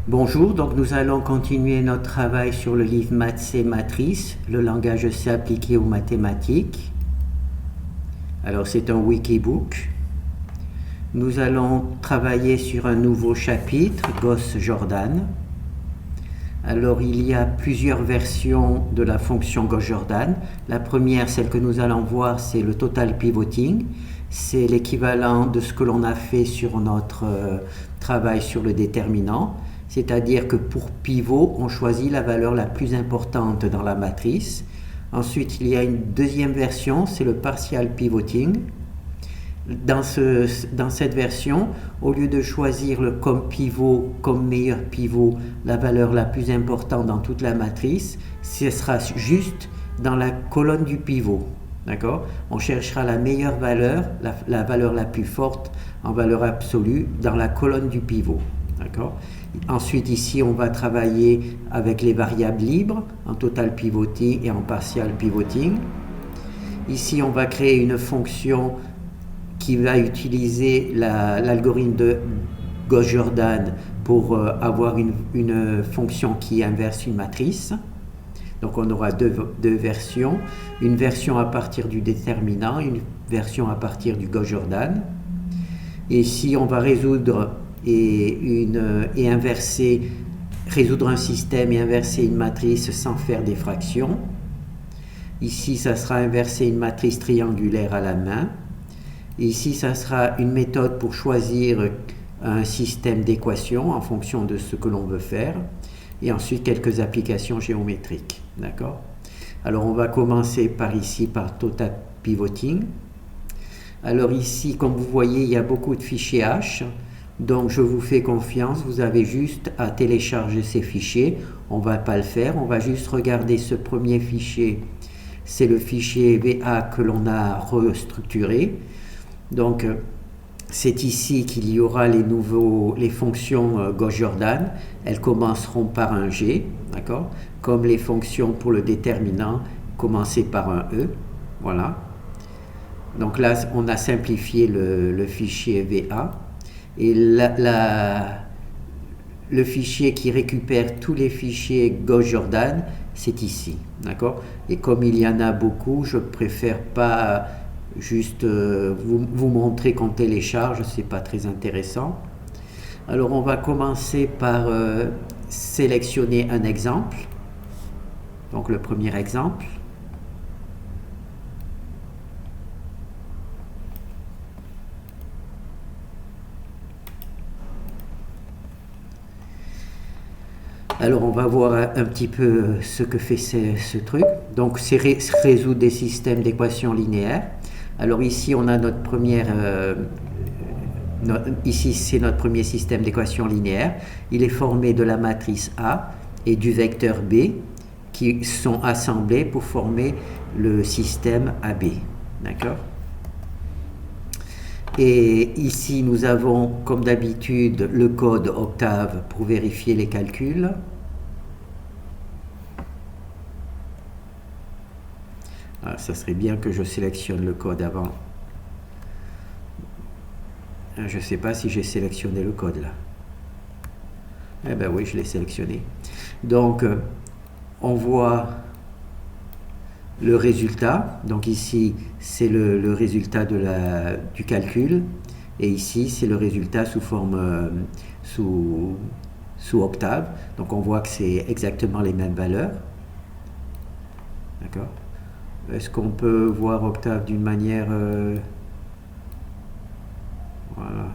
Bonjour, donc nous allons continuer notre travail sur le livre Maths et Matrices, le langage C appliqué aux mathématiques. Alors c'est un wikibook. Nous allons travailler sur un nouveau chapitre, Gauss-Jordan. Alors il y a plusieurs versions de la fonction Gauss-Jordan. La première, celle que nous allons voir, c'est le total pivoting. C'est l'équivalent de ce que l'on a fait sur notre travail sur le déterminant. C'est-à-dire que pour pivot, on choisit la valeur la plus importante dans la matrice. Ensuite, il y a une deuxième version, c'est le partial pivoting. Dans cette version, au lieu de choisir comme pivot, comme meilleur pivot, la valeur la plus importante dans toute la matrice, ce sera juste dans la colonne du pivot. D'accord ? On cherchera la meilleure valeur, la valeur la plus forte en valeur absolue dans la colonne du pivot. D'accord ? Ensuite, ici, on va travailler avec les variables libres, en total pivoting et en partial pivoting. Ici, on va créer une fonction qui va utiliser l'algorithme de Gauss-Jordan pour avoir une fonction qui inverse une matrice. Donc on aura deux versions, une version à partir du déterminant, une version à partir du Gauss-Jordan. Et ici, on va résoudre résoudre un système et inverser une matrice sans faire des fractions. Ici, ça sera inverser une matrice triangulaire à la main. Et ici, ça sera une méthode pour choisir un système d'équations en fonction de ce que l'on veut faire. Et ensuite, quelques applications géométriques. D'accord ? Alors, on va commencer par total pivoting. Alors ici, comme vous voyez, il y a beaucoup de fichiers H. Donc, je vous fais confiance. Vous avez juste à télécharger ces fichiers. On ne va pas le faire. On va juste regarder ce premier fichier. C'est le fichier VA que l'on a restructuré. Donc, c'est ici qu'il y aura les fonctions Gauss-Jordan. Elles commenceront par un G, d'accord ? Comme les fonctions pour le déterminant commencer par un E. Voilà. Donc là, on a simplifié le fichier VA. Et le fichier qui récupère tous les fichiers Gauss-Jordan, c'est ici, d'accord ? Et comme il y en a beaucoup, je préfère pas juste vous montrer qu'on télécharge, c'est pas très intéressant. Alors on va commencer par sélectionner un exemple. Donc le premier exemple. Alors on va voir un petit peu ce que fait ce truc. Donc c'est résoudre des systèmes d'équations linéaires. Alors ici on a ici c'est notre premier système d'équations linéaires. Il est formé de la matrice A et du vecteur B qui sont assemblés pour former le système AB. D'accord ? Et ici, nous avons, comme d'habitude, le code Octave pour vérifier les calculs. Ah, ça serait bien que je sélectionne le code avant. Je ne sais pas si j'ai sélectionné le code là. Eh bien oui, je l'ai sélectionné. Donc, on voit le résultat. Donc ici, c'est le résultat du calcul. Et ici, c'est le résultat sous forme sous Octave. Donc on voit que c'est exactement les mêmes valeurs. D'accord ? Est-ce qu'on peut voir Octave d'une manière... Voilà.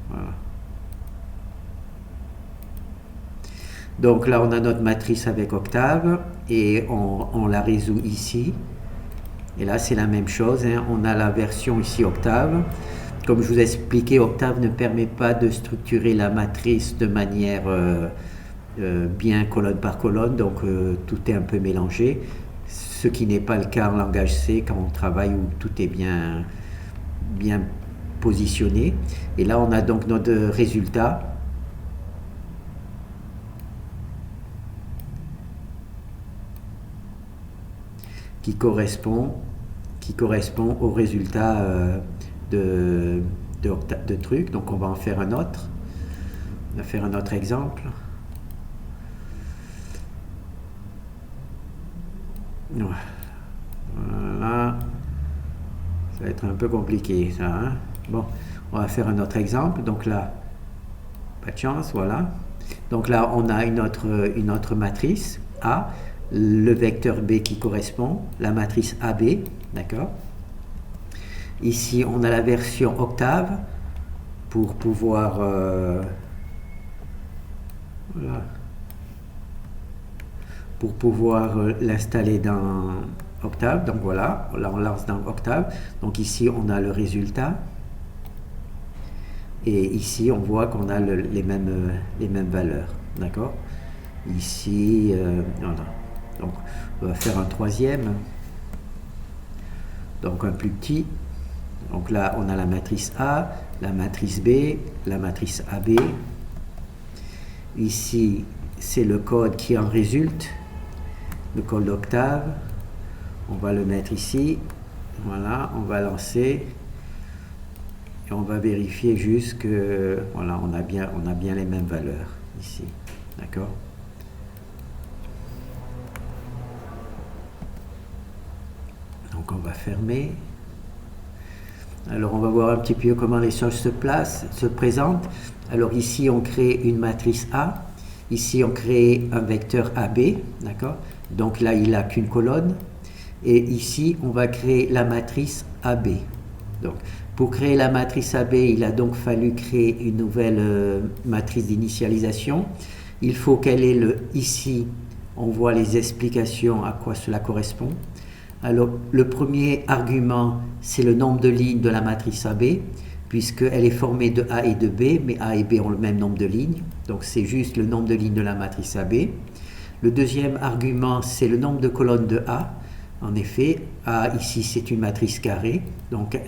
Voilà. Donc là, on a notre matrice avec Octave et on la résout ici. Et là, c'est la même chose, hein. On a la version ici Octave. Comme je vous ai expliqué, Octave ne permet pas de structurer la matrice de manière bien colonne par colonne, donc tout est un peu mélangé. Ce qui n'est pas le cas en langage C quand on travaille où tout est bien positionné. Et là, on a donc notre résultat. Qui correspond au résultat de de trucs, donc on va en faire un autre. On va faire un autre exemple. Voilà. Ça va être un peu compliqué, ça. Hein? Bon, on va faire un autre exemple. Donc là, pas de chance, voilà. Donc là, on a une autre matrice A, le vecteur B qui correspond, la matrice AB, d'accord. Ici, on a la version octave pour pouvoir voilà, pour pouvoir l'installer dans Octave. Donc voilà, là on lance dans Octave. Donc ici, on a le résultat. Et ici, on voit qu'on a les mêmes valeurs. D'accord. Ici, voilà. Donc, on va faire un troisième. Donc, un plus petit. Donc là, on a la matrice A, la matrice B, la matrice AB. Ici, c'est le code qui en résulte, le code d'Octave. On va le mettre ici. Voilà, on va lancer. Et on va vérifier juste que voilà, on a bien les mêmes valeurs ici. D'accord? Donc on va fermer. Alors on va voir un petit peu comment les choses se présentent. Alors ici on crée une matrice A. Ici on crée un vecteur AB. D'accord? Donc là il n'a qu'une colonne. Et ici on va créer la matrice AB. Donc pour créer la matrice AB, il a donc fallu créer une nouvelle matrice d'initialisation. Il faut qu'elle ait ici, on voit les explications à quoi cela correspond. Alors, le premier argument, c'est le nombre de lignes de la matrice AB, puisqu'elle est formée de A et de B, mais A et B ont le même nombre de lignes. Donc, c'est juste le nombre de lignes de la matrice AB. Le deuxième argument, c'est le nombre de colonnes de A. En effet, A, ici, c'est une matrice carrée. Donc,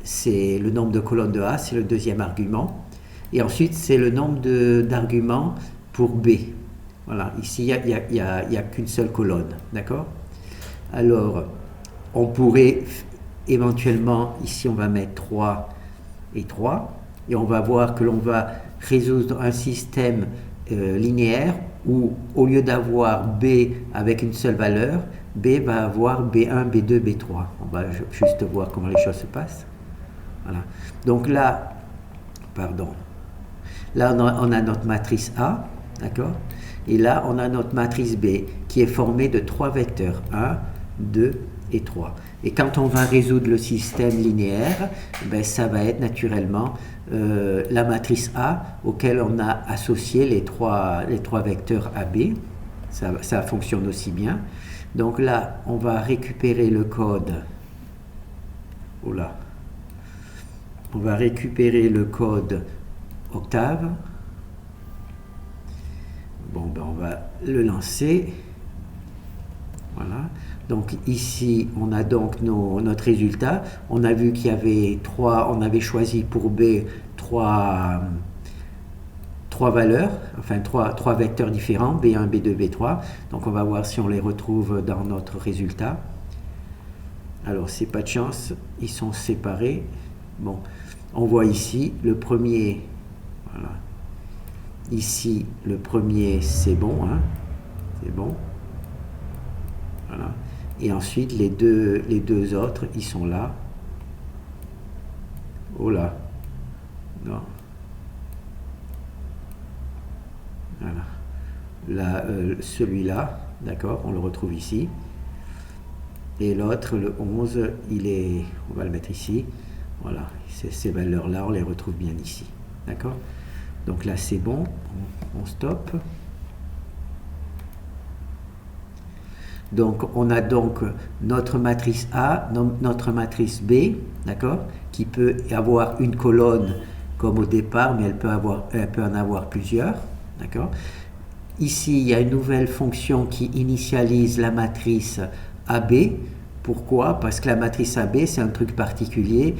c'est le nombre de colonnes de A, c'est le deuxième argument. Et ensuite, c'est le nombre d'arguments pour B. Voilà, ici, il n'y a qu'une seule colonne, d'accord? Alors, on pourrait éventuellement, ici, on va mettre 3 et 3, et on va voir que l'on va résoudre un système linéaire où, au lieu d'avoir B avec une seule valeur, B va avoir B1, B2, B3. On va juste voir comment les choses se passent. Voilà. Donc là, pardon, là on a notre matrice A, d'accord? Et là on a notre matrice B qui est formée de 3 vecteurs, 1, 2 et 3. Et quand on va résoudre le système linéaire, ben, ça va être naturellement la matrice A auquel on a associé les trois vecteurs AB. Ça fonctionne aussi bien. Donc là, on va récupérer le code. Oula. On va récupérer le code Octave. Bon, ben on va le lancer. Voilà. Donc ici, on a donc notre résultat. On a vu qu'il y avait on avait choisi pour B trois valeurs, enfin trois vecteurs différents, B1, B2, B3. Donc on va voir si on les retrouve dans notre résultat. Alors c'est pas de chance, ils sont séparés. Bon, on voit ici le premier, voilà. Ici le premier c'est bon, hein, c'est bon. Voilà. Et ensuite les deux autres ils sont là. Oh là, non. Voilà. Là, celui-là, d'accord, on le retrouve ici. Et l'autre, le 11, on va le mettre ici. Voilà, ces valeurs-là, on les retrouve bien ici. D'accord? Donc là, c'est bon, on stoppe. Donc, on a donc notre matrice A, notre matrice B, d'accord, qui peut avoir une colonne comme au départ, mais elle peut en avoir plusieurs. D'accord. Ici, il y a une nouvelle fonction qui initialise la matrice AB. Pourquoi? Parce que la matrice AB, c'est un truc particulier,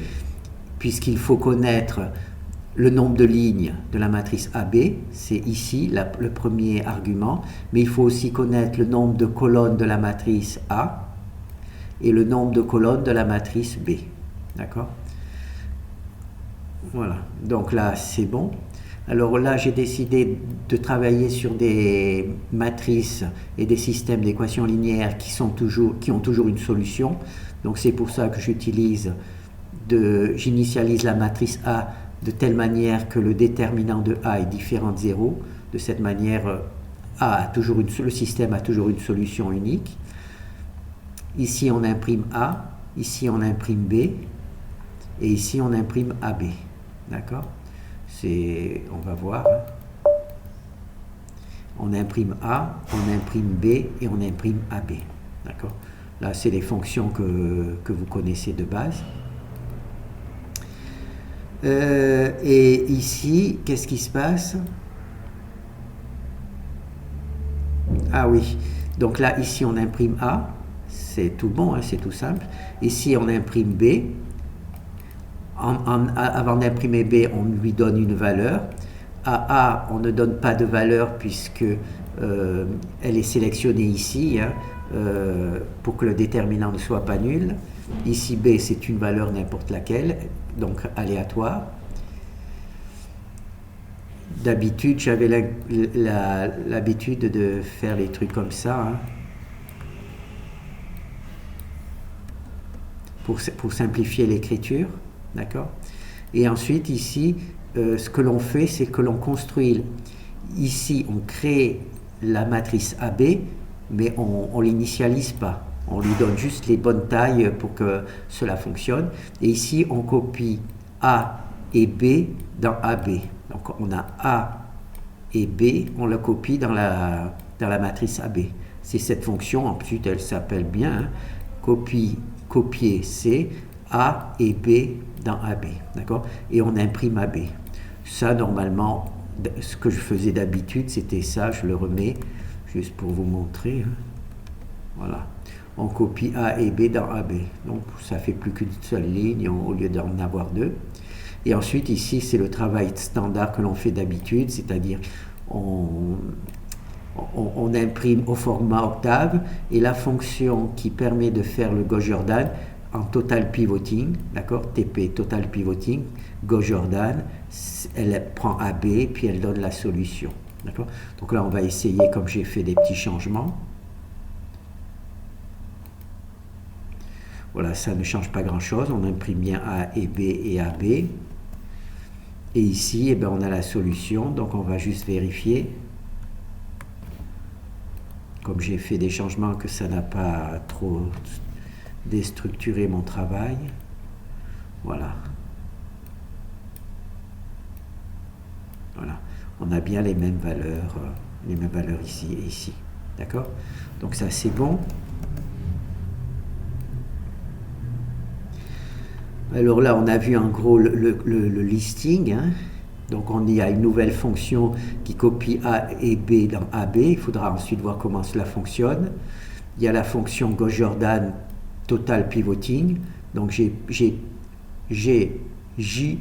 puisqu'il faut connaître le nombre de lignes de la matrice AB, c'est ici le premier argument, mais il faut aussi connaître le nombre de colonnes de la matrice A et le nombre de colonnes de la matrice B. D'accord? Voilà, donc là c'est bon. Alors là j'ai décidé de travailler sur des matrices et des systèmes d'équations linéaires qui ont toujours une solution. Donc c'est pour ça que j'initialise la matrice A de telle manière que le déterminant de A est différent de 0. De cette manière, le système a toujours une solution unique. Ici on imprime A, ici on imprime B, et ici on imprime AB. D'accord? On va voir. On imprime A, on imprime B et on imprime AB. D'accord? Là, c'est les fonctions que vous connaissez de base. Et ici, qu'est-ce qui se passe? Ah oui, donc là, ici, on imprime A. C'est tout bon, hein, c'est tout simple. Ici, on imprime B. Avant d'imprimer B, on lui donne une valeur. À A, on ne donne pas de valeur puisque elle est sélectionnée ici, hein, pour que le déterminant ne soit pas nul. Ici, B, c'est une valeur n'importe laquelle, donc aléatoire. D'habitude, j'avais l'habitude de faire les trucs comme ça, hein, pour simplifier l'écriture. D'accord? Et ensuite, ici, ce que l'on fait, c'est que l'on construit. Ici, on crée la matrice AB, mais on ne l'initialise pas. On lui donne juste les bonnes tailles pour que cela fonctionne. Et ici, on copie A et B dans AB. Donc, on a A et B, on la copie dans la matrice AB. C'est cette fonction, ensuite, elle s'appelle bien, hein, copier C, A et B dans AB, d'accord? Et on imprime AB. Ça, normalement, ce que je faisais d'habitude, c'était ça. Je le remets juste pour vous montrer. Hein. Voilà. On copie A et B dans AB. Donc, ça fait plus qu'une seule ligne au lieu d'en avoir deux. Et ensuite, ici, c'est le travail standard que l'on fait d'habitude, c'est-à-dire on imprime au format octave et la fonction qui permet de faire le Gauss-Jordan en total pivoting, d'accord, TP, total pivoting, Gauss-Jordan, elle prend AB, puis elle donne la solution, d'accord. Donc là, on va essayer, comme j'ai fait des petits changements. Voilà, ça ne change pas grand-chose, on imprime bien A et B et AB. Et ici, eh bien, on a la solution, donc on va juste vérifier. Comme j'ai fait des changements, que ça n'a pas trop déstructuré mon travail. Voilà. Voilà. On a bien les mêmes valeurs ici et ici. D'accord? Donc ça, c'est bon. Alors là, on a vu en gros le listing. Hein. Donc il y a une nouvelle fonction qui copie A et B dans AB. Il faudra ensuite voir comment cela fonctionne. Il y a la fonction Gauss-Jordan total pivoting. Donc j'ai JTP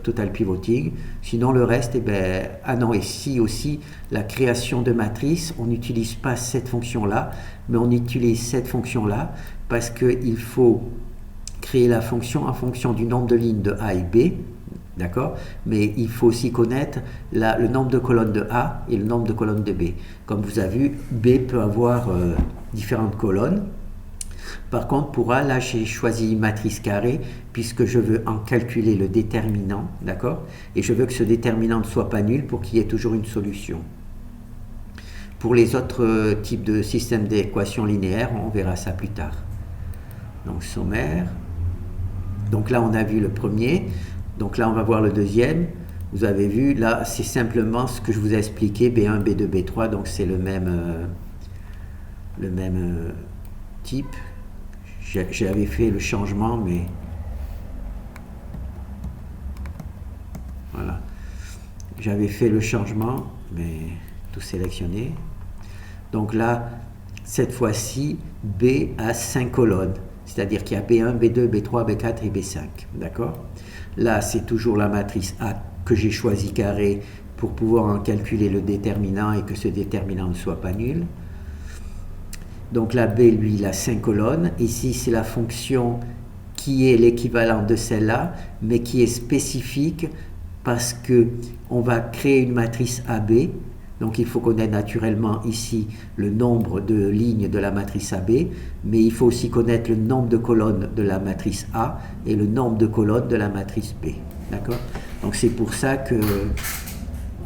total pivoting. Sinon le reste, eh ben, ah non, et si aussi la création de matrice, on n'utilise pas cette fonction-là, mais on utilise cette fonction-là parce qu'il faut créer la fonction en fonction du nombre de lignes de A et B, d'accord? Mais il faut aussi connaître le nombre de colonnes de A et le nombre de colonnes de B. Comme vous avez vu, B peut avoir différentes colonnes. Par contre, pour A, là, j'ai choisi une matrice carrée puisque je veux en calculer le déterminant, d'accord? Et je veux que ce déterminant ne soit pas nul pour qu'il y ait toujours une solution. Pour les autres types de systèmes d'équations linéaires, on verra ça plus tard. Donc, sommaire. Donc là, on a vu le premier. Donc là, on va voir le deuxième. Vous avez vu, là, c'est simplement ce que je vous ai expliqué, B1, B2, B3. Donc c'est le même type. J'avais fait le changement, mais voilà. J'avais fait le changement, mais tout sélectionné. Donc là, cette fois-ci, B a 5 colonnes. C'est-à-dire qu'il y a B1, B2, B3, B4 et B5. D'accord? Là, c'est toujours la matrice A que j'ai choisi carré pour pouvoir en calculer le déterminant et que ce déterminant ne soit pas nul. Donc là, B, lui, il a 5 colonnes. Ici, c'est la fonction qui est l'équivalent de celle-là, mais qui est spécifique parce que on va créer une matrice AB. Donc il faut connaître naturellement ici le nombre de lignes de la matrice AB, mais il faut aussi connaître le nombre de colonnes de la matrice A et le nombre de colonnes de la matrice B. D'accord? Donc c'est pour ça que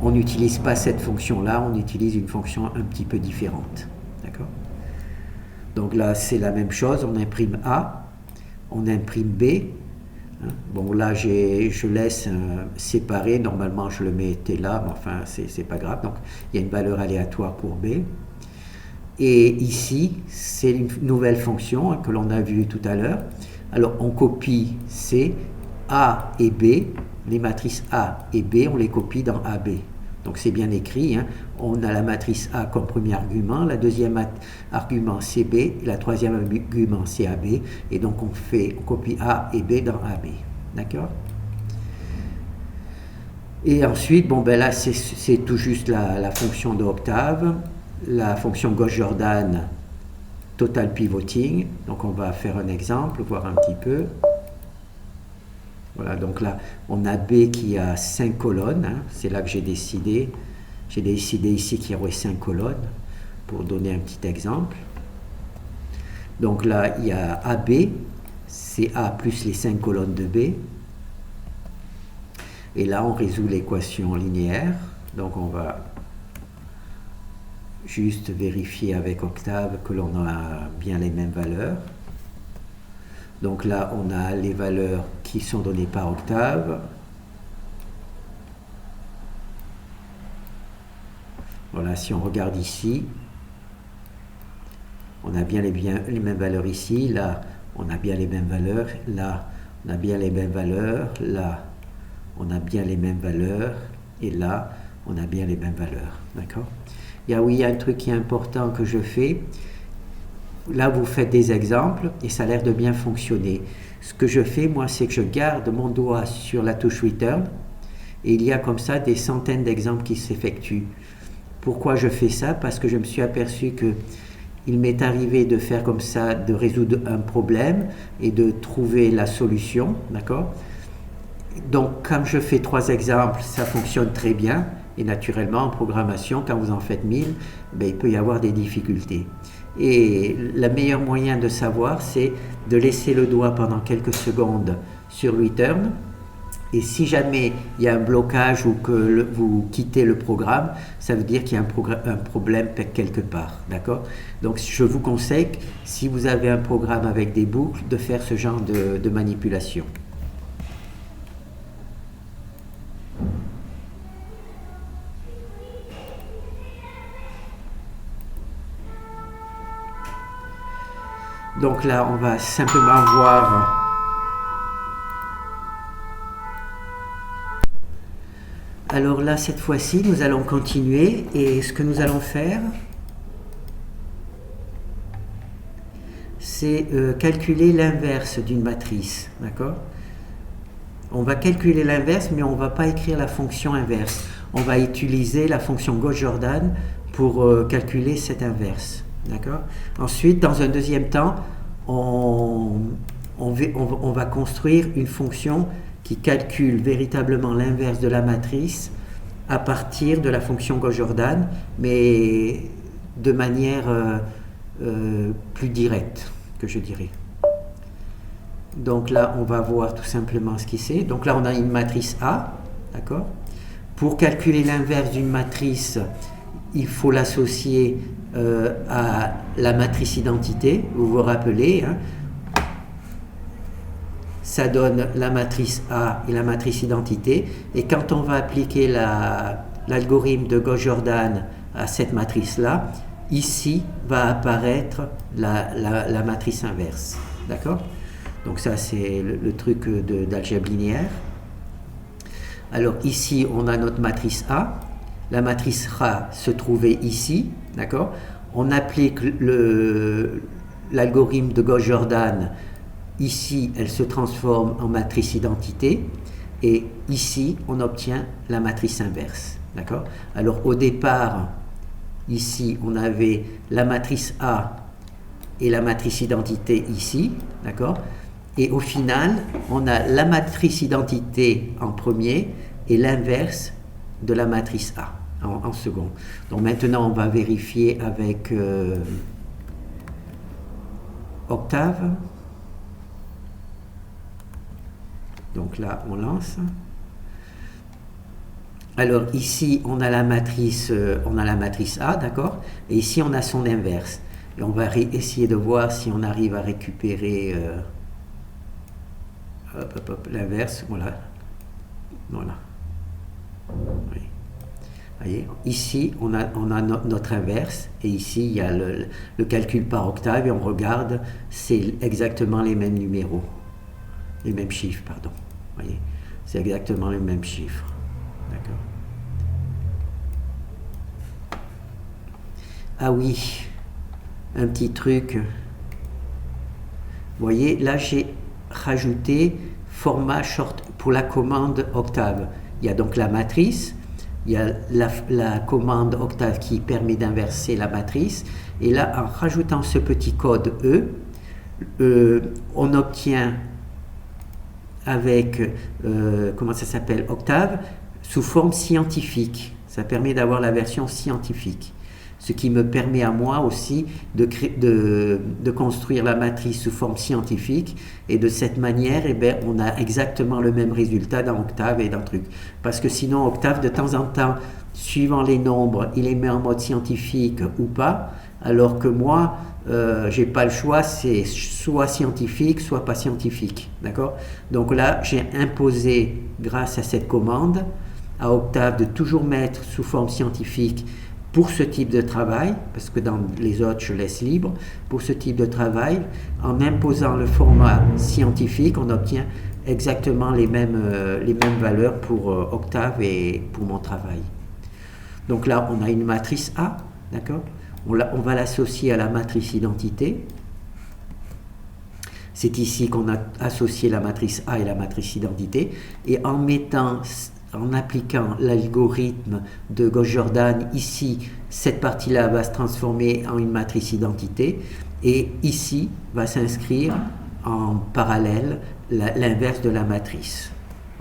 on n'utilise pas cette fonction-là, on utilise une fonction un petit peu différente. D'accord? Donc là c'est la même chose, on imprime A, on imprime B. Bon là je laisse séparer, normalement je le mettais là, mais enfin c'est pas grave, donc il y a une valeur aléatoire pour B. Et ici c'est une nouvelle fonction que l'on a vue tout à l'heure. Alors on copie C, A et B, les matrices A et B on les copie dans AB. Donc c'est bien écrit, on a la matrice A comme premier argument, la deuxième argument c'est B, et la troisième argument c'est AB, et donc on copie A et B dans AB. D'accord? Et ensuite, bon ben là c'est tout juste la fonction de Octave, la fonction Gauss-Jordan total pivoting. Donc on va faire un exemple, voir un petit peu. Voilà, donc là, on a B qui a 5 colonnes, c'est là que j'ai décidé. J'ai décidé ici qu'il y aurait 5 colonnes, pour donner un petit exemple. Donc là, il y a AB, c'est A plus les 5 colonnes de B. Et là, on résout l'équation linéaire. Donc on va juste vérifier avec Octave que l'on a bien les mêmes valeurs. Donc là, on a les valeurs qui sont données par Octave. Voilà, si on regarde ici, on a bien les mêmes valeurs ici. Là, on a bien les mêmes valeurs. Là, on a bien les mêmes valeurs. Là, on a bien les mêmes valeurs. Et là, on a bien les mêmes valeurs. D'accord? Il y a un truc qui est important que je fais. Là, vous faites des exemples et ça a l'air de bien fonctionner. Ce que je fais, moi, c'est que je garde mon doigt sur la touche Return et il y a comme ça des centaines d'exemples qui s'effectuent. Pourquoi je fais ça? Parce que je me suis aperçu que il m'est arrivé de faire comme ça, de résoudre un problème et de trouver la solution, d'accord? Donc, comme je fais 3 exemples, ça fonctionne très bien. Et naturellement, en programmation, quand vous en faites 1000, ben, il peut y avoir des difficultés. Et le meilleur moyen de savoir, c'est de laisser le doigt pendant quelques secondes sur Return. Et si jamais il y a un blocage ou que vous quittez le programme, ça veut dire qu'il y a un problème quelque part. D'accord? Donc je vous conseille, si vous avez un programme avec des boucles, de faire ce genre de manipulation. Donc là, on va simplement voir. Alors là, cette fois-ci, nous allons continuer et ce que nous allons faire, c'est calculer l'inverse d'une matrice. D'accord? On va calculer l'inverse, mais on ne va pas écrire la fonction inverse. On va utiliser la fonction Gauss-Jordan pour calculer cette inverse. D'accord? Ensuite, dans un deuxième temps, on va construire une fonction qui calcule véritablement l'inverse de la matrice à partir de la fonction Gauss-Jordan, mais de manière plus directe, que je dirais. Donc là, on va voir tout simplement ce qui c'est. Donc là, on a une matrice A, d'accord? Pour calculer l'inverse d'une matrice, il faut l'associer à la matrice identité, vous vous rappelez, ça donne la matrice A et la matrice identité, et quand on va appliquer l'algorithme de Gauss-Jordan à cette matrice-là, ici va apparaître la matrice inverse, d'accord? Donc ça c'est le truc d'algèbre linéaire. Alors ici on a notre matrice A, la matrice A se trouvait ici, d'accord? On applique l'algorithme de Gauss-Jordan, ici elle se transforme en matrice identité, et ici on obtient la matrice inverse, d'accord? Alors au départ, ici on avait la matrice A et la matrice identité ici, d'accord? Et au final, on a la matrice identité en premier et l'inverse de la matrice A en second. Donc maintenant, on va vérifier avec Octave. Donc là, on lance. Alors ici, on a la matrice A, d'accord? Et ici, on a son inverse. Et on va essayer de voir si on arrive à récupérer l'inverse. Voilà. Voilà. Oui. Voyez, ici, on a notre inverse. Et ici, il y a le calcul par octave. Et on regarde, c'est exactement les mêmes numéros. Les mêmes chiffres, pardon. Voyez, c'est exactement les mêmes chiffres. D'accord. Ah oui, un petit truc. Vous voyez, là j'ai rajouté format short pour la commande Octave. Il y a donc la matrice, il y a la commande Octave qui permet d'inverser la matrice. Et là, en rajoutant ce petit code E, on obtient avec, comment ça s'appelle, Octave, sous forme scientifique. Ça permet d'avoir la version scientifique. Ce qui me permet à moi aussi de construire la matrice sous forme scientifique. Et de cette manière, eh bien, on a exactement le même résultat dans Octave et dans truc. Parce que sinon, Octave, de temps en temps, suivant les nombres, il les met en mode scientifique ou pas. Alors que moi, j'ai pas le choix, c'est soit scientifique, soit pas scientifique. D'accord? Donc là, j'ai imposé, grâce à cette commande, à Octave de toujours mettre sous forme scientifique pour ce type de travail, parce que dans les autres, je laisse libre. Pour ce type de travail, en imposant le format scientifique, on obtient exactement les mêmes valeurs pour Octave et pour mon travail. Donc là, on a une matrice A, d'accord? On va l'associer à la matrice identité. C'est ici qu'on a associé la matrice A et la matrice identité. Et en appliquant l'algorithme de Gauss-Jordan, ici, cette partie-là va se transformer en une matrice identité. Et ici, va s'inscrire en parallèle l'inverse de la matrice.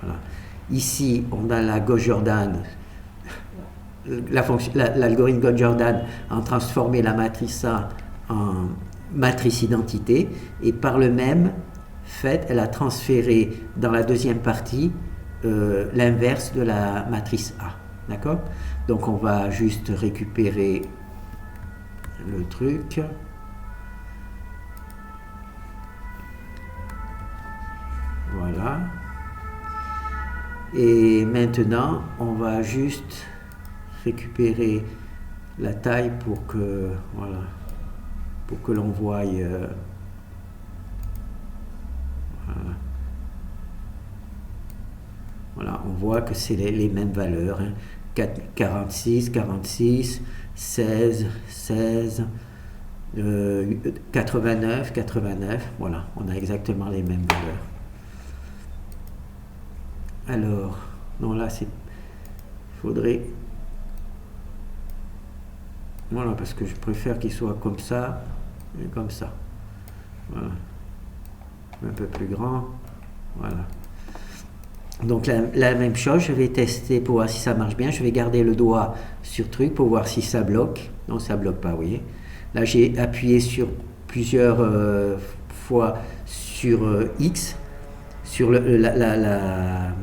Voilà. Ici, on a la Gauss-Jordan. L'algorithme Gauss-Jordan a transformé la matrice A en matrice identité et par le même fait, elle a transféré dans la deuxième partie l'inverse de la matrice A. D'accord? Donc on va juste récupérer le truc. Voilà. Et maintenant, on va juste récupérer la taille pour que l'on voie voilà, on voit que c'est les mêmes valeurs, hein. 46, 46, 16, 16, 89, 89, voilà, on a exactement les mêmes valeurs. Alors, non là il faudrait, voilà, parce que je préfère qu'il soit comme ça et comme ça. Voilà. Un peu plus grand. Voilà. Donc la même chose, je vais tester pour voir si ça marche bien. Je vais garder le doigt sur truc pour voir si ça bloque. Non, ça bloque pas, vous voyez. Là, j'ai appuyé sur plusieurs fois sur X, sur la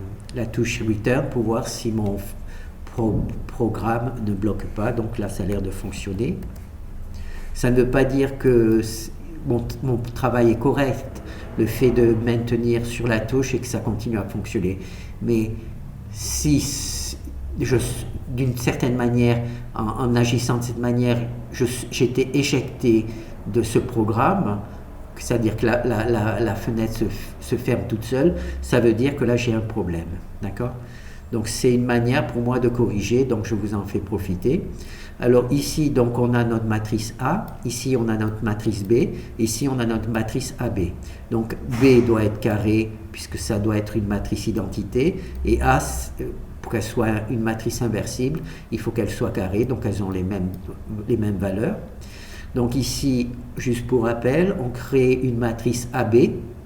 touche Return pour voir si mon programme ne bloque pas. Donc là, ça a l'air de fonctionner. Ça ne veut pas dire que mon travail est correct, le fait de maintenir sur la touche et que ça continue à fonctionner. Mais si d'une certaine manière, en agissant de cette manière, j'étais éjecté de ce programme, c'est-à-dire que la fenêtre se ferme toute seule, ça veut dire que là j'ai un problème. D'accord ? Donc c'est une manière pour moi de corriger, donc je vous en fais profiter. Alors ici, donc on a notre matrice A, ici on a notre matrice B, ici on a notre matrice AB. Donc B doit être carré, puisque ça doit être une matrice identité, et A, pour qu'elle soit une matrice inversible, il faut qu'elle soit carrée, donc elles ont les mêmes valeurs. Donc ici, juste pour rappel, on crée une matrice AB,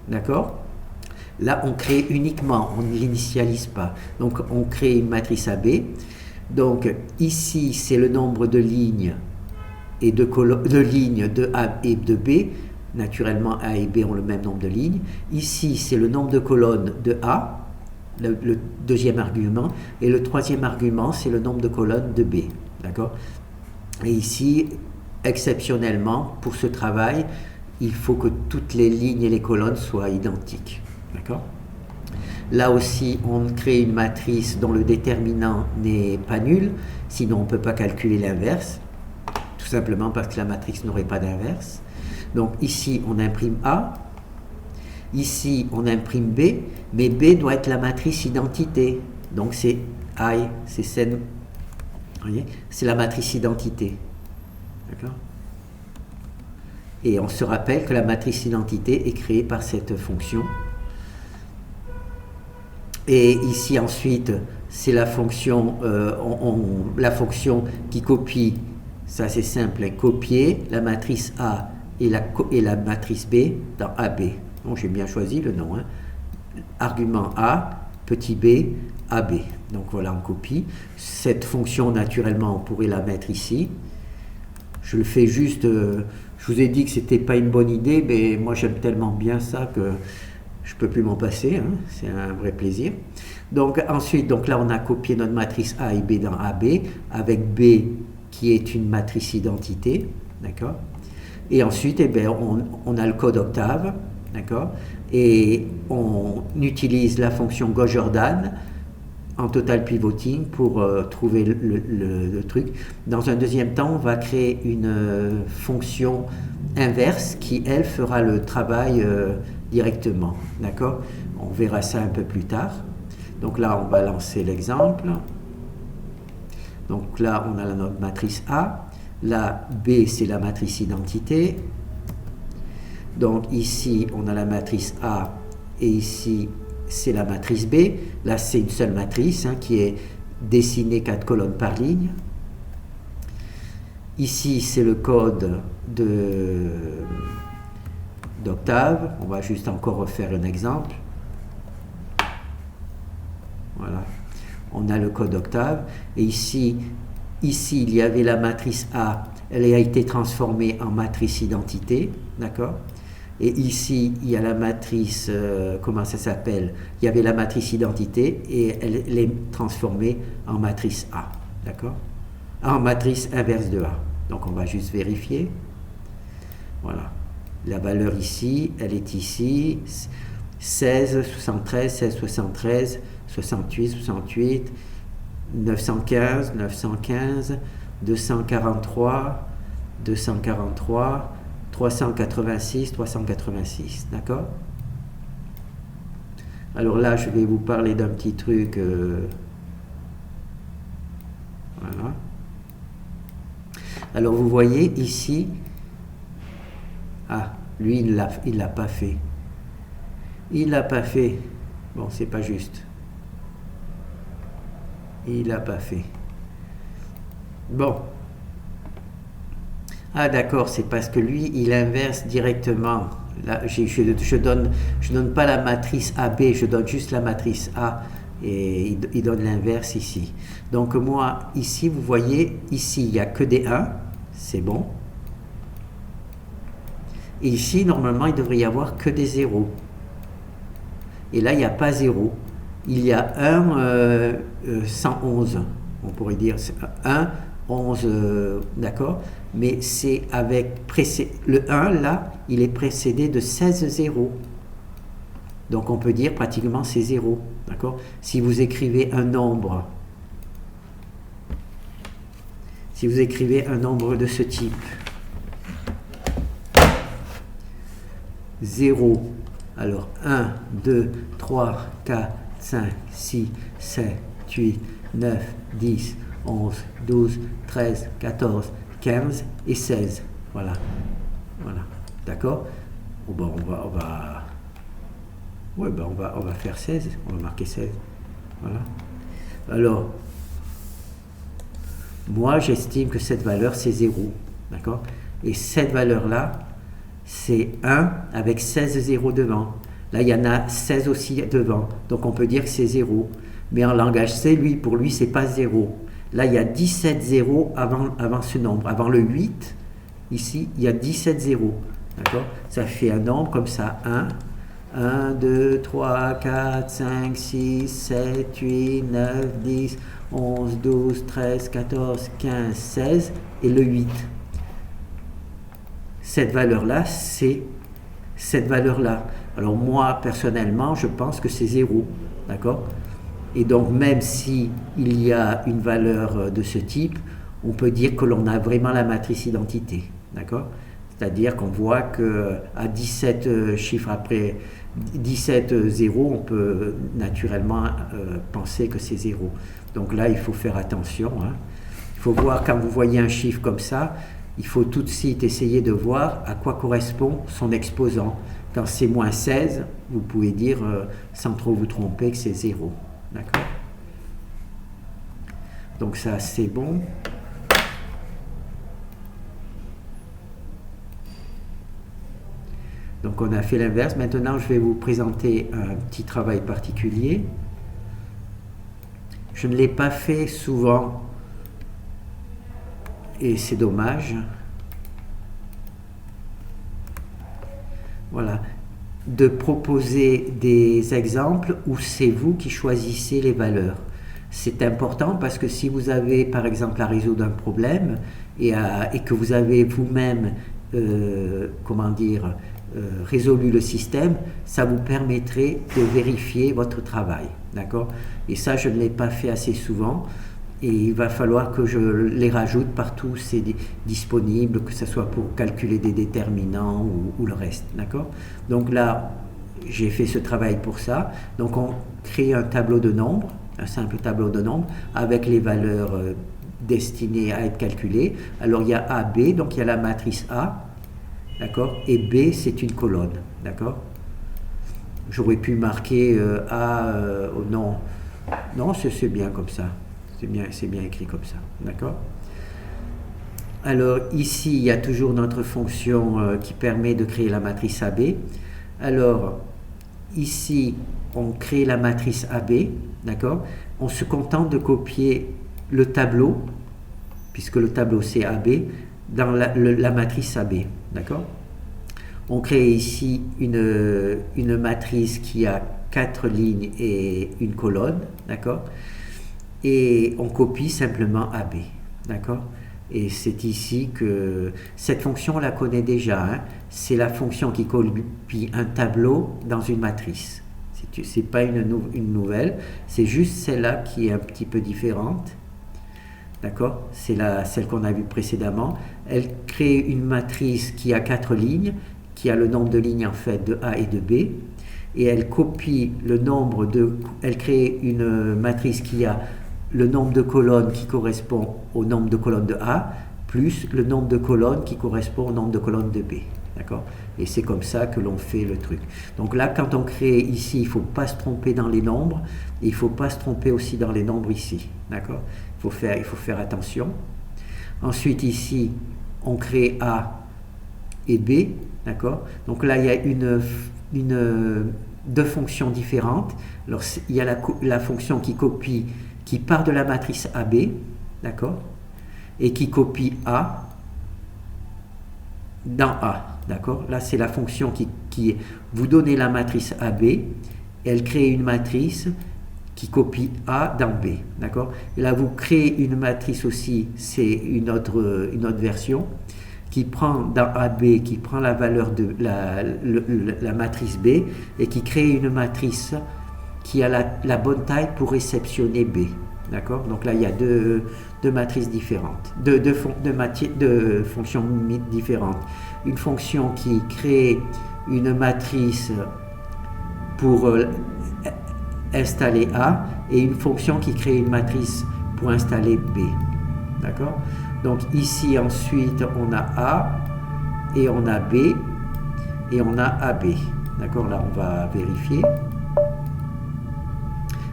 d'accord? Là, on crée uniquement, on ne l'initialise pas. Donc, on crée une matrice AB. Donc, ici, c'est le nombre de lignes et de lignes de A et de B. Naturellement, A et B ont le même nombre de lignes. Ici, c'est le nombre de colonnes de A, le deuxième argument. Et le troisième argument, c'est le nombre de colonnes de B. D'accord? Et ici, exceptionnellement, pour ce travail, il faut que toutes les lignes et les colonnes soient identiques. D'accord? Là aussi, on crée une matrice dont le déterminant n'est pas nul, sinon on ne peut pas calculer l'inverse, tout simplement parce que la matrice n'aurait pas d'inverse. Donc ici, on imprime A, ici, on imprime B, mais B doit être la matrice identité. Donc c'est I, c'est la matrice identité. D'accord? Et on se rappelle que la matrice identité est créée par cette fonction. Et ici ensuite, c'est la fonction, la fonction qui copie, ça c'est simple, hein, copier la matrice A et la matrice B dans AB. Donc j'ai bien choisi le nom. Hein. Argument A, petit b, AB. Donc voilà, on copie. Cette fonction, naturellement, on pourrait la mettre ici. Je le fais juste, je vous ai dit que c'était pas une bonne idée, mais moi j'aime tellement bien ça que je ne peux plus m'en passer, hein, c'est un vrai plaisir. Donc ensuite, donc là on a copié notre matrice A et B dans AB, avec B qui est une matrice identité, d'accord. Et ensuite, eh bien, on a le code Octave, d'accord, et on utilise la fonction Gauss-Jordan en total pivoting pour trouver le truc. Dans un deuxième temps, on va créer une fonction inverse qui, elle, fera le travail directement, d'accord? On verra ça un peu plus tard. Donc là, on va lancer l'exemple. Donc là, on a notre matrice A. Là, B, c'est la matrice identité. Donc ici, on a la matrice A et ici, c'est la matrice B. Là, c'est une seule matrice hein, qui est dessinée 4 colonnes par ligne. Ici, c'est le code d'Octave. On va juste encore refaire un exemple. Voilà. On a le code Octave. Et ici, il y avait la matrice A. Elle a été transformée en matrice identité. D'accord ? Et ici, il y a la matrice, comment ça s'appelle? Il y avait la matrice identité et elle est transformée en matrice A. D'accord? En matrice inverse de A. Donc on va juste vérifier. Voilà. La valeur ici, elle est ici. 16, 73, 16, 73, 68, 68, 915, 915, 243, 243, 386, 386, d'accord? Alors là, je vais vous parler d'un petit truc. Voilà. Alors vous voyez ici, ah, lui il l'a pas fait. Il l'a pas fait. Bon, c'est pas juste. Il l'a pas fait. Bon. Ah d'accord, c'est parce que lui, il inverse directement. Là, je donne pas la matrice AB, je donne juste la matrice A et il donne l'inverse ici. Donc moi, ici, vous voyez, ici, il n'y a que des 1, c'est bon. Et ici, normalement, il devrait y avoir que des 0. Et là, il n'y a pas 0. Il y a 111, on pourrait dire 1, 11, d'accord? Mais c'est avec le 1 là, il est précédé de 16 zéros. Donc on peut dire pratiquement c'est 0, d'accord? Si vous écrivez un nombre, de ce type, 0, alors 1, 2, 3, 4, 5, 6, 7, 8, 9, 10, 11, 12, 13, 14, 15 et 16. Voilà. Voilà. D'accord? Bon, on va faire 16. On va marquer 16. Voilà. Alors, moi, j'estime que cette valeur, c'est 0. D'accord? Et cette valeur-là, c'est 1 avec 16 zéros devant. Là, il y en a 16 aussi devant, donc on peut dire que c'est 0. Mais en langage C, pour lui, c'est pas 0. Là, il y a 17 zéros avant ce nombre. Avant le 8, ici, il y a 17 zéros. D'accord? Ça fait un nombre comme ça. 1, 2, 3, 4, 5, 6, 7, 8, 9, 10, 11, 12, 13, 14, 15, 16 et le 8. Cette valeur-là, c'est cette valeur-là. Alors moi, personnellement, je pense que c'est 0. D'accord? Et donc, même si il y a une valeur de ce type, on peut dire que l'on a vraiment la matrice identité. D'accord? C'est-à-dire qu'on voit qu'à 17 chiffres après 17 zéros, on peut naturellement penser que c'est 0. Donc là, il faut faire attention. Hein. Il faut voir, quand vous voyez un chiffre comme ça, il faut tout de suite essayer de voir à quoi correspond son exposant. Quand c'est moins 16, vous pouvez dire, sans trop vous tromper, que c'est 0. D'accord? Donc ça, c'est bon. Donc on a fait l'inverse. Maintenant, je vais vous présenter un petit travail particulier. Je ne l'ai pas fait souvent et c'est dommage. Voilà. De proposer des exemples où c'est vous qui choisissez les valeurs. C'est important parce que si vous avez par exemple à résoudre un problème et que vous avez vous-même résolu le système, ça vous permettrait de vérifier votre travail. D'accord? Et ça, je ne l'ai pas fait assez souvent. Et il va falloir que je les rajoute partout où c'est disponible, que ce soit pour calculer des déterminants ou le reste. D'accord? Donc là, j'ai fait ce travail pour ça. Donc on crée un tableau de nombres, un simple tableau de nombres, avec les valeurs destinées à être calculées. Alors il y a A, B, donc il y a la matrice A, d'accord? Et B, c'est une colonne, d'accord? J'aurais pu marquer A, non, c'est bien comme ça. C'est bien écrit comme ça, d'accord? Alors ici, il y a toujours notre fonction qui permet de créer la matrice AB. Alors ici, on crée la matrice AB, d'accord? On se contente de copier le tableau, puisque le tableau c'est AB, dans la matrice AB, d'accord? On crée ici une matrice qui a 4 lignes et une colonne, d'accord? Et on copie simplement AB, d'accord? Et c'est ici que cette fonction, on la connaît déjà, hein? C'est la fonction qui copie un tableau dans une matrice. C'est pas une nouvelle, c'est juste celle-là qui est un petit peu différente, d'accord? C'est celle qu'on a vue précédemment. Elle crée une matrice qui a 4 lignes, qui a le nombre de lignes en fait de A et de B, et elle copie elle crée une matrice qui a le nombre de colonnes qui correspond au nombre de colonnes de A, plus le nombre de colonnes qui correspond au nombre de colonnes de B. D'accord? Et c'est comme ça que l'on fait le truc. Donc là, quand on crée ici, il ne faut pas se tromper dans les nombres, et il ne faut pas se tromper aussi dans les nombres ici. D'accord? Il faut faire attention. Ensuite, ici, on crée A et B. D'accord? Donc là, il y a deux fonctions différentes. Alors, il y a la fonction qui part de la matrice AB, d'accord, et qui copie A dans A, d'accord. Là, c'est la fonction qui vous donnez la matrice AB, et elle crée une matrice qui copie A dans B, d'accord. Et là, vous créez une matrice aussi, c'est une autre version, qui prend dans AB, qui prend la valeur de la matrice B, et qui crée une matrice qui a la bonne taille pour réceptionner B. D'accord? Donc là, il y a deux matrices différentes, deux fonctions différentes. Une fonction qui crée une matrice pour installer A, et une fonction qui crée une matrice pour installer B. D'accord? Donc ici, ensuite, on a A, et on a B, et on a AB. D'accord? Là, on va vérifier.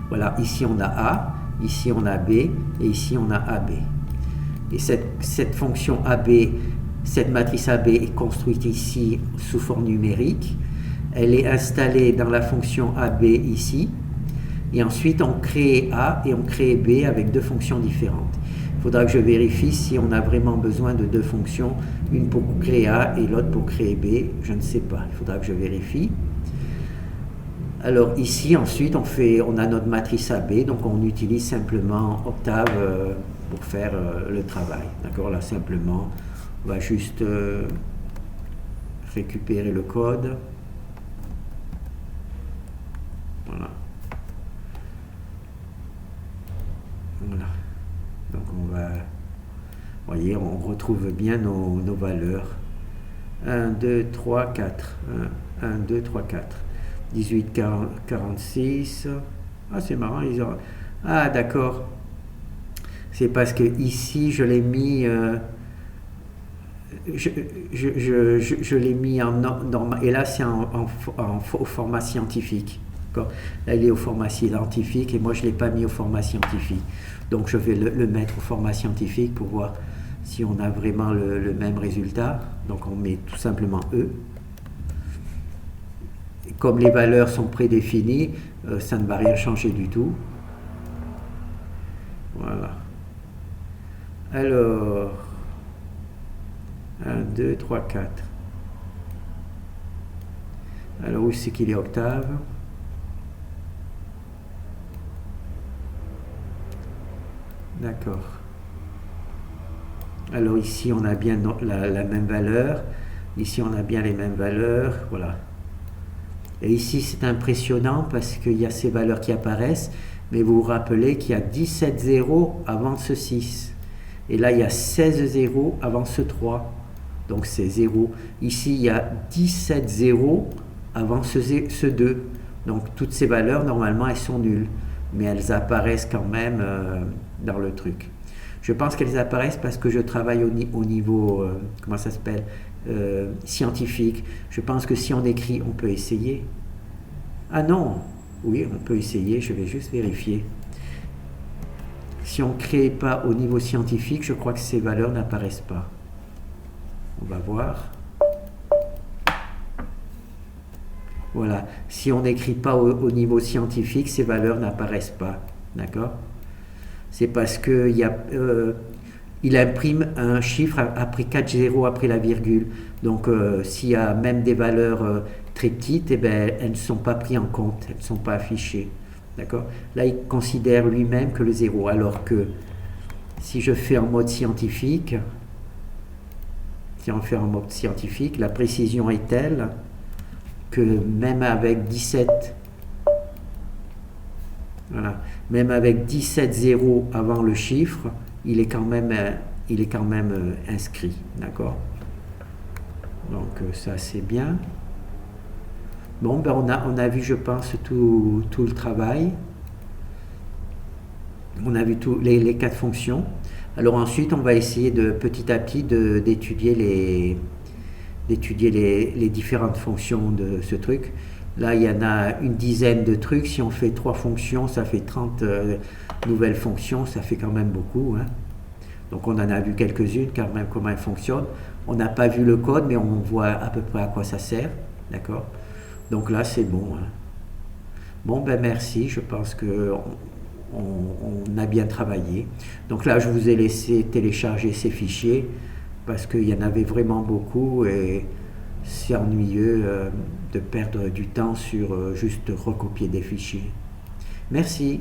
Voilà, ici on a A, ici on a B, et ici on a AB. Et cette fonction AB, cette matrice AB est construite ici sous forme numérique. elle est installée dans la fonction AB ici, et ensuite on crée A et on crée B avec deux fonctions différentes. Il faudra que je vérifie si on a vraiment besoin de deux fonctions, une pour créer A et l'autre pour créer B, je ne sais pas, il faudra que je vérifie. Alors ici ensuite on a notre matrice AB, donc on utilise simplement Octave pour faire le travail. D'accord, là simplement on va juste récupérer le code. Voilà. Voilà. Donc on va, vous voyez, on retrouve bien nos valeurs. 1, 2, 3, 4. 1, 2, 3, 4. 18, 46. Ah, c'est marrant. Ah, d'accord. C'est parce que ici, je l'ai mis... je l'ai mis en normal. Et là, c'est au format scientifique. Là, il est au format scientifique et moi, je ne l'ai pas mis au format scientifique. Donc, je vais le mettre au format scientifique pour voir si on a vraiment le même résultat. Donc, on met tout simplement E. Comme les valeurs sont prédéfinies, ça ne va rien changer du tout. Voilà. Alors, 1, 2, 3, 4. Alors, où c'est qu'il est Octave? D'accord. Alors ici, on a bien la même valeur. Ici, on a bien les mêmes valeurs. Voilà. Et ici, c'est impressionnant parce qu'il y a ces valeurs qui apparaissent. Mais vous vous rappelez qu'il y a 17 zéros avant ce 6. Et là, il y a 16 zéros avant ce 3. Donc, c'est 0. Ici, il y a 17 zéros avant ce 2. Donc, toutes ces valeurs, normalement, elles sont nulles. Mais elles apparaissent quand même dans le truc. Je pense qu'elles apparaissent parce que je travaille au niveau, comment ça s'appelle, scientifique. Je pense que si on écrit, on peut essayer. Ah non, oui, on peut essayer, je vais juste vérifier. Si on ne crée pas au niveau scientifique, je crois que ces valeurs n'apparaissent pas. On va voir. Voilà, si on n'écrit pas au niveau scientifique, ces valeurs n'apparaissent pas. D'accord? C'est parce que il imprime un chiffre après 4 zéros après la virgule. Donc, s'il y a même des valeurs très petites, eh ben, elles ne sont pas prises en compte, elles ne sont pas affichées. D'accord? Là, il considère lui-même que le 0. Alors que si je fais en mode scientifique, la précision est telle que même avec 17, voilà, même avec 17 zéros avant le chiffre, il est quand même inscrit, d'accord? Donc ça c'est bien. Bon, ben on a vu, je pense, tout le travail. On a vu tous les 4 fonctions. Alors ensuite, on va essayer petit à petit d'étudier les différentes fonctions de ce truc. Là, il y en a une dizaine de trucs. Si on fait 3 fonctions, ça fait 30 nouvelles fonctions. Ça fait quand même beaucoup. Hein. Donc, on en a vu quelques-unes, quand même, comment elles fonctionnent. On n'a pas vu le code, mais on voit à peu près à quoi ça sert. D'accord? Donc là, c'est bon. Hein. Bon, ben merci. Je pense qu'on a bien travaillé. Donc là, je vous ai laissé télécharger ces fichiers parce qu'il y en avait vraiment beaucoup et c'est ennuyeux de perdre du temps sur juste recopier des fichiers. Merci.